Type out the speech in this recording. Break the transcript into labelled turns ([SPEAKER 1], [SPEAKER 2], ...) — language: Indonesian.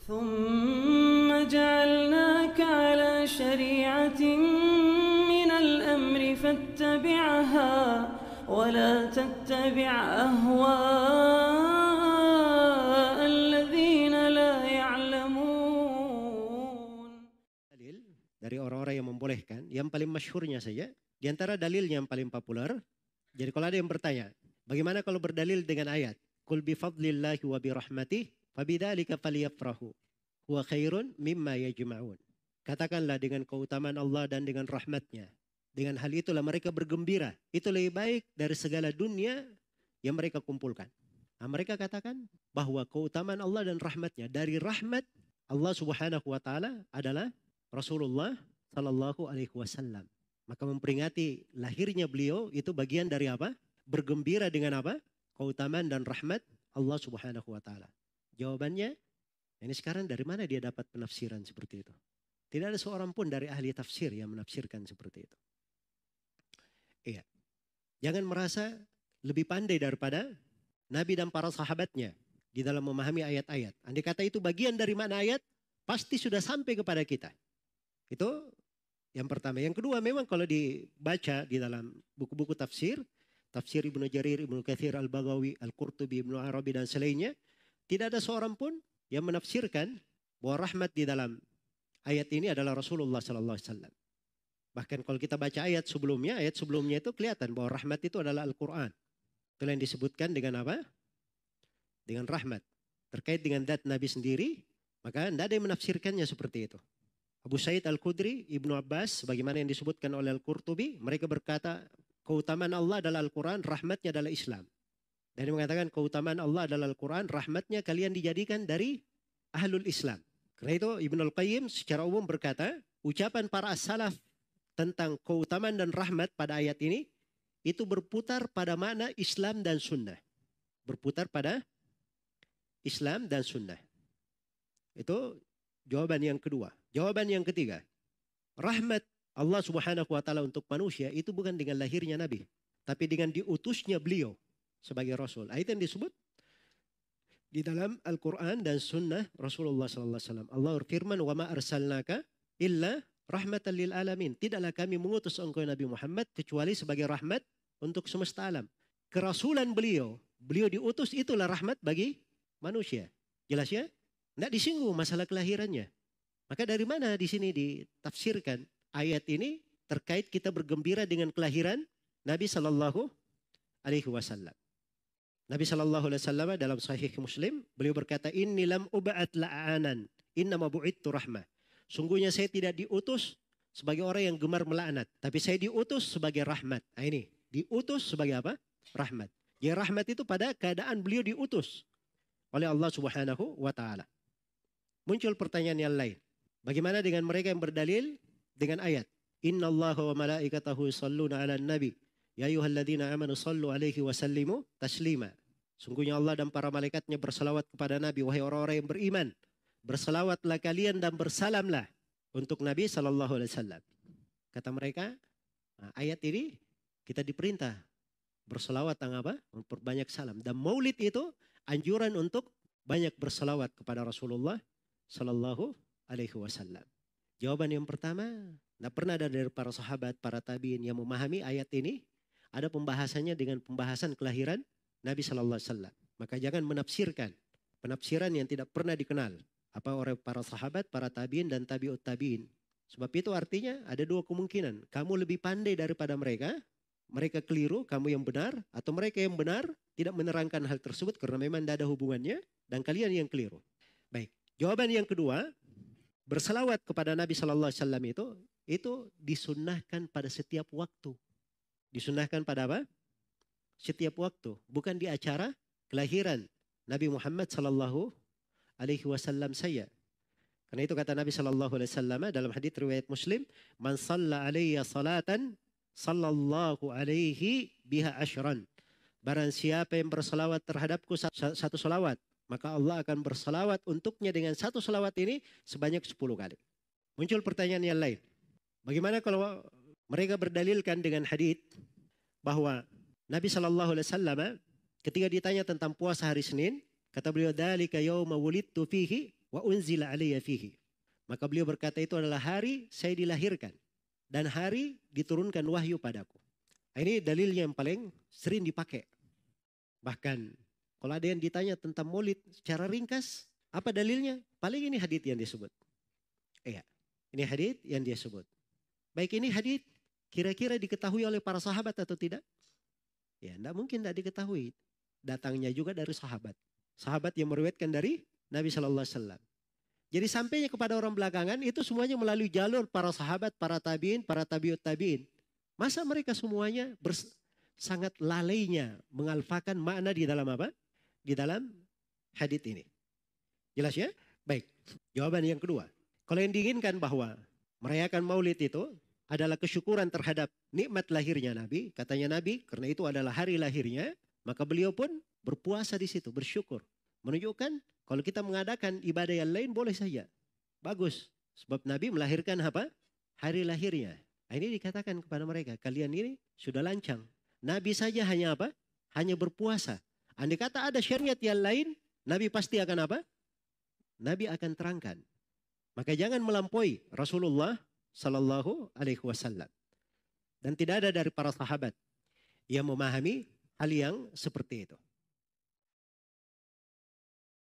[SPEAKER 1] ثم جعلناك على شريعة من الأمر فاتبعها ولا تتبع أهواء الذين لا يعلمون.
[SPEAKER 2] Dalil dari orang-orang yang membolehkan, yang paling masyhurnya saja, di antara dalilnya yang paling populer. Jadi kalau ada yang bertanya, bagaimana kalau berdalil dengan ayat? Qul bi fadlillahi wa bi rahmatih fabidzalika falyafrahu huwa khairun mimma yajma'un. Katakanlah dengan keutamaan Allah dan dengan rahmatnya. Dengan hal itulah mereka bergembira. Itu lebih baik dari segala dunia yang mereka kumpulkan. Nah, mereka katakan bahwa keutamaan Allah dan rahmatnya. Dari rahmat Allah subhanahu wa ta'ala adalah Rasulullah sallallahu alaihi wasallam. Maka memperingati lahirnya beliau itu bagian dari apa? Bergembira dengan apa? Keutamaan dan rahmat Allah subhanahu wa ta'ala. Jawabannya, ini sekarang dari mana dia dapat penafsiran seperti itu? Tidak ada seorang pun dari ahli tafsir yang menafsirkan seperti itu. Iya. Jangan merasa lebih pandai daripada Nabi dan para sahabatnya di dalam memahami ayat-ayat. Andai kata itu bagian dari makna ayat, pasti sudah sampai kepada kita. Itu yang pertama. Yang kedua, memang kalau dibaca di dalam buku-buku tafsir, tafsir Ibnu Jarir, Ibnu Katsir, Al-Baghawi, Al-Qurtubi, Ibnu Arabi dan selainnya, tidak ada seorang pun yang menafsirkan bahwa rahmat di dalam ayat ini adalah Rasulullah sallallahu alaihi wasallam. Bahkan kalau kita baca ayat sebelumnya itu kelihatan bahwa rahmat itu adalah Al-Quran. Itu yang disebutkan dengan apa? Dengan rahmat. Terkait dengan zat Nabi sendiri, maka tidak ada yang menafsirkannya seperti itu. Abu Sa'id Al-Khudri, Ibnu Abbas, bagaimana yang disebutkan oleh Al-Qurtubi, mereka berkata, keutamaan Allah adalah Al-Quran, rahmatnya adalah Islam. Dan dia mengatakan keutamaan Allah adalah Al-Quran, rahmatnya kalian dijadikan dari ahlul Islam. Karena itu Ibnu Al-Qayyim secara umum berkata, ucapan para as-salaf tentang keutamaan dan rahmat pada ayat ini, itu berputar pada makna Islam dan Sunnah. Berputar pada Islam dan Sunnah. Itu jawaban yang kedua. Jawaban yang ketiga, rahmat Allah subhanahu wa ta'ala untuk manusia itu bukan dengan lahirnya Nabi, tapi dengan diutusnya beliau sebagai Rasul. Ayat yang disebut di dalam Al-Quran dan Sunnah Rasulullah sallallahu alaihi wasallam. Allah berfirman, wa ma arsalnaka illa rahmatan lil alamin. Tidaklah kami mengutus engkau Nabi Muhammad kecuali sebagai rahmat untuk semesta alam. Kerasulan beliau diutus itulah rahmat bagi manusia. Jelas ya? Tidak disinggung masalah kelahirannya. Maka dari mana di sini ditafsirkan ayat ini terkait kita bergembira dengan kelahiran Nabi sallallahu alaihi wasallam. Nabi sallallahu alaihi wasallam dalam Sahih Muslim beliau berkata, inni lam ub'at la'anan, innama bu'ittu rahmah. Sungguhnya saya tidak diutus sebagai orang yang gemar melaknat, tapi saya diutus sebagai rahmat. Nah ini, diutus sebagai apa? Rahmat. Ya, rahmat itu pada keadaan beliau diutus oleh Allah subhanahu wa ta'ala. Muncul pertanyaan yang lain. Bagaimana dengan mereka yang berdalil dengan ayat? Inna Allah wa malaikatahu yusalluna ala nabi. Ya ayyuhalladzina amanu sallu alaihi wa sallimu taslima. Sungguhnya Allah dan para malaikatnya bersalawat kepada Nabi. Wahai orang-orang yang beriman, bersalawatlah kalian dan bersalamlah untuk Nabi sallallahu alaihi wasallam. Kata mereka, nah, ayat ini kita diperintah bersalawat dan apa? Memperbanyak salam. Dan maulid itu anjuran untuk banyak bersalawat kepada Rasulullah sallallahu alaihi wasallam. Jawaban yang pertama, tidak pernah ada dari para sahabat, para tabiin yang memahami ayat ini. Ada pembahasannya dengan pembahasan kelahiran Nabi sallallahu alaihi wasallam. Maka jangan menafsirkan penafsiran yang tidak pernah dikenal apa oleh para sahabat, para tabiin dan tabiut tabiin. Sebab itu artinya ada dua kemungkinan. Kamu lebih pandai daripada mereka, mereka keliru, kamu yang benar, atau mereka yang benar tidak menerangkan hal tersebut karena memang tidak ada hubungannya dan kalian yang keliru. Baik, jawaban yang kedua, bersalawat kepada Nabi sallallahu alaihi wasallam itu disunnahkan pada setiap waktu. Disunnahkan pada apa? Setiap waktu, bukan di acara kelahiran Nabi Muhammad sallallahu alaihi wasallam saya. Karena itu kata Nabi sallallahu alaihi wasallam dalam hadits riwayat Muslim, "Man shalla alayya salatan sallallahu alaihi biha asyran." Barang siapa yang bersalawat terhadapku satu salawat, maka Allah akan bersalawat untuknya dengan satu salawat ini sebanyak 10 kali. Muncul pertanyaan yang lain. Bagaimana kalau mereka berdalilkan dengan hadits bahwa Nabi sallallahu alaihi wasallam ketika ditanya tentang puasa hari Senin, kata beliau, "Dzalika yauma wulidtu fihi wa unzila alayya fihi. Maka beliau berkata itu adalah hari saya dilahirkan dan hari diturunkan wahyu padaku. Ini dalilnya yang paling sering dipakai. Bahkan kalau ada yang ditanya tentang maulid secara ringkas, apa dalilnya? Paling ini hadits yang disebut. Iya, ini hadits yang dia sebut. Baik, ini hadits kira-kira diketahui oleh para sahabat atau tidak? Ya, tidak mungkin tidak diketahui. Datangnya juga dari sahabat. Sahabat yang meriwayatkan dari Nabi Sallallahu Alaihi Wasallam. Jadi sampainya kepada orang belakangan itu semuanya melalui jalur para sahabat, para tabiin, para tabiut tabiin. Masa mereka semuanya sangat lalainya mengalfakan makna di dalam apa? Di dalam hadits ini. Jelas ya? Baik. Jawaban yang kedua. Kalau yang diinginkan bahwa merayakan maulid itu adalah kesyukuran terhadap nikmat lahirnya Nabi. Katanya Nabi, karena itu adalah hari lahirnya, maka beliau pun berpuasa di situ, bersyukur. Menunjukkan kalau kita mengadakan ibadah yang lain boleh saja. Bagus. Sebab Nabi melahirkan apa? Hari lahirnya. Ini dikatakan kepada mereka, kalian ini sudah lancang. Nabi saja hanya apa? Hanya berpuasa. Andai kata ada syariat yang lain, Nabi pasti akan apa? Nabi akan terangkan. Maka jangan melampaui Rasulullah Sallallahu Alaihi Wasallam. Dan tidak ada dari para sahabat yang memahami hal yang seperti itu.